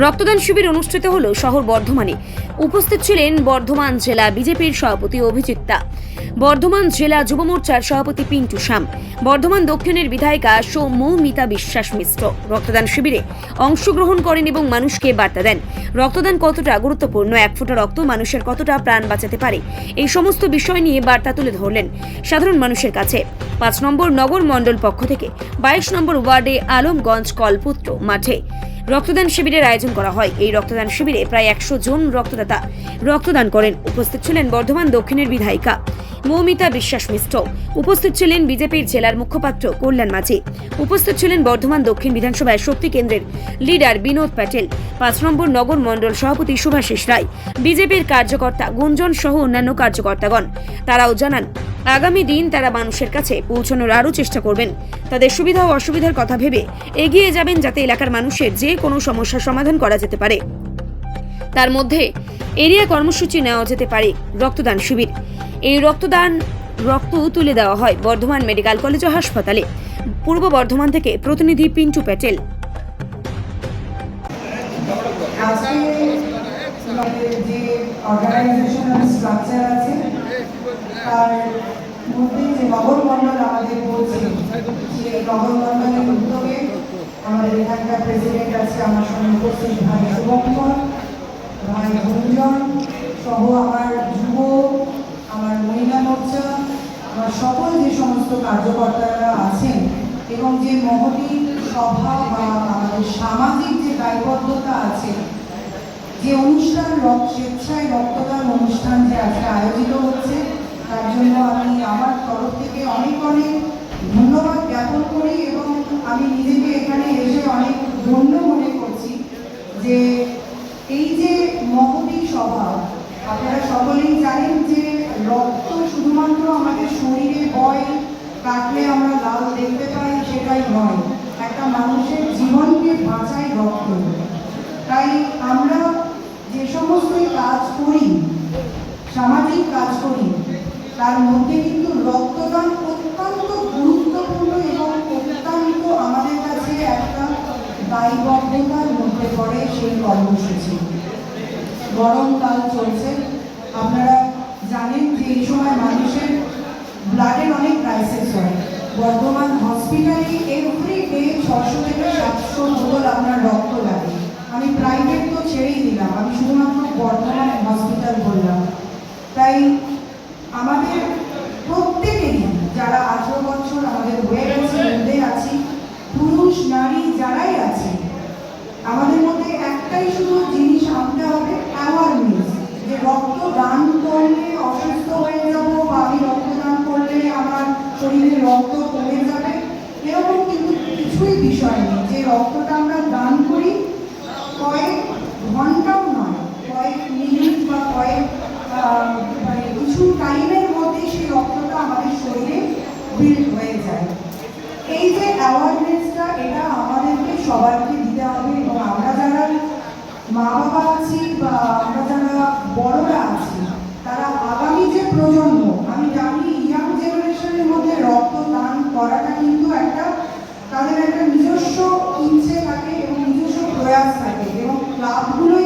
রক্তদান শিবির অনুষ্ঠিত হলো শহর বর্ধমানে। উপস্থিত ছিলেন বর্ধমান জেলা বিজেপির সভাপতি অভিজিৎ, বর্ধমান জেলা যুব মোর্চার সভাপতি পিন্টু শাম, বর্ধমান দক্ষিণের বিধায়িকা মৌমিতা বিশ্বাস মিশ্র। রক্তদান শিবিরে অংশগ্রহণ করেন এবং মানুষকে বার্তা দেন রক্তদান কতটা গুরুত্বপূর্ণ, এক ফোঁটা রক্ত মানুষের কতটা প্রাণ বাঁচাতে পারে, এই সমস্ত বিষয় নিয়ে বার্তা তুলে ধরলেন সাধারণ মানুষের কাছে। 5 নম্বর নগর মণ্ডল পক্ষ থেকে 22 নম্বর ওয়ার্ডে আলমগঞ্জ কলপুত্র মাঠে রক্তদান শিবিরের আয়োজন করা হয়। এই রক্তদান শিবিরে প্রায় 100 জন রক্তদাতা রক্তদান করেন। উপস্থিত ছিলেন বর্ধমান দক্ষিণের বিধায়িকা মৌমিতা বিশ্বাস মিশ্র, উপস্থিত ছিলেন বিজেপির জেলার মুখপাত্র কল্যাণ মাঝি, উপস্থিত ছিলেন বর্ধমান দক্ষিণ বিধানসভায় শক্তি কেন্দ্রের লিডার বিনোদ প্যাটেল, 5 নম্বর নগর মণ্ডল সভাপতি শুভাশিস রায়, বিজেপির কার্যকর্তা গুঞ্জন সহ অন্যান্য কার্যকর্তাগণ। তারাও জানান আগামী দিন তারা মানুষের কাছে পৌঁছানোর আরও চেষ্টা করবেন। তাদের সুবিধা ও অসুবিধার কথা ভেবে এগিয়ে যাবেন যাতে এলাকার মানুষের যে কোনো সমস্যার সমাধান করা যেতে পারে। তার মধ্যে এরিয়া কর্মসূচি নেওয়া যেতে পারে রক্তদান শিবির। এই রক্ত তুলে দেওয়া হয় বর্ধমান মেডিকেল কলেজ ও হাসপাতালে। পূর্ব বর্ধমান থেকে প্রতিনিধি পিন্টু প্যাটেল। তার মধ্যে যে নগর মণ্ডল আমাদের বলছে, সেই নগর মণ্ডলের উদ্যোগে আমাদের এখানকার প্রেসিডেন্ট আছে আমার সঙ্গে উপস্থিত ভাই শুভঙ্কর, ভাই গুঞ্জন সহ আমার যুব, আমার মহিলা মোর্চা, আমার সকল যে সমস্ত কার্যকর্তারা আছেন এবং যে মহতি সভা বা আমাদের সামাজিক যে দায়বদ্ধতা আছে, যে অনুষ্ঠান স্বেচ্ছায় রক্তদান অনুষ্ঠান যে আজকে আয়োজিত হচ্ছে, তার জন্য আমি আমার তরফ থেকে অনেক অনেক ধন্যবাদ জ্ঞাপন করি এবং আমি নিজেকে এখানে এসে অনেক ধন্য মনে করছি যে এই যে মহতি সভা, আপনারা সকলেই জানেন যে রক্ত শুধুমাত্র আমাদের শরীরে বয়, কাটলে আমরা লাল দেখতে পাই সেটাই নয়, একটা মানুষের জীবনকে বাঁচায় রক্ত। তাই আমরা যে সমস্ত কাজ করি, সামাজিক কাজ করি, তার মধ্যে কিন্তু রক্তদান অত্যন্ত গুরুত্বপূর্ণ এবং অত্যন্ত আমাদের কাছে একটা দায়বদ্ধতার মধ্যে পড়ে সেই কর্মসূচি। গরমকাল চলছে, আপনারা জানেন যে এই সময় মানুষের ব্লাডের অনেক ক্রাইসিস হয়। বর্ধমান হসপিটালে এভরিডে 600 থেকে 700 বোতল আপনার রক্ত লাগে। আমি প্রাইভেট তো ছেড়েই দিলাম, আমি শুধুমাত্র বর্ধমান হসপিটাল বললাম। তাই আমাদের প্রত্যেকেরই, যারা 18 বছর আমাদের হয়ে গেছে, মধ্যে আছি, পুরুষ নারী যারাই আছে, আমাদের মধ্যে একটাই শুধু জিনিস আনতে হবে, অ্যাওয়ারনেস, যে রক্ত দান করলে অসুস্থ হয়ে যাব বা আমি রক্তদান করলে আমার শরীরে রক্ত কমে যাবে, এরকম কিন্তু কিছুই বিষয় নেই। যে রক্তটা আমরা দান করি কয়েক ঘন্টাও নয়, কয়েক মিনিট বা কয়েক কিছু টাইমের মধ্যে সেই রক্তটা আমাদের শরীরে বিল্ড হয়ে যায়। এই যে অ্যাওয়ারনেসটা, এটা আমাদেরকে সবাইকে দিতে হবে এবং আমরা যারা মা বাবা আছি বা আমরা যারা বড়রা আছি, তারা আগামী যে প্রজন্ম, আমি জানি ইয়াং জেনারেশনের মধ্যে রক্তদান করাটা কিন্তু একটা তাদের একটা নিজস্ব ইচ্ছে থাকে এবং নিজস্ব প্রয়াস থাকে এবং ক্লাবগুলো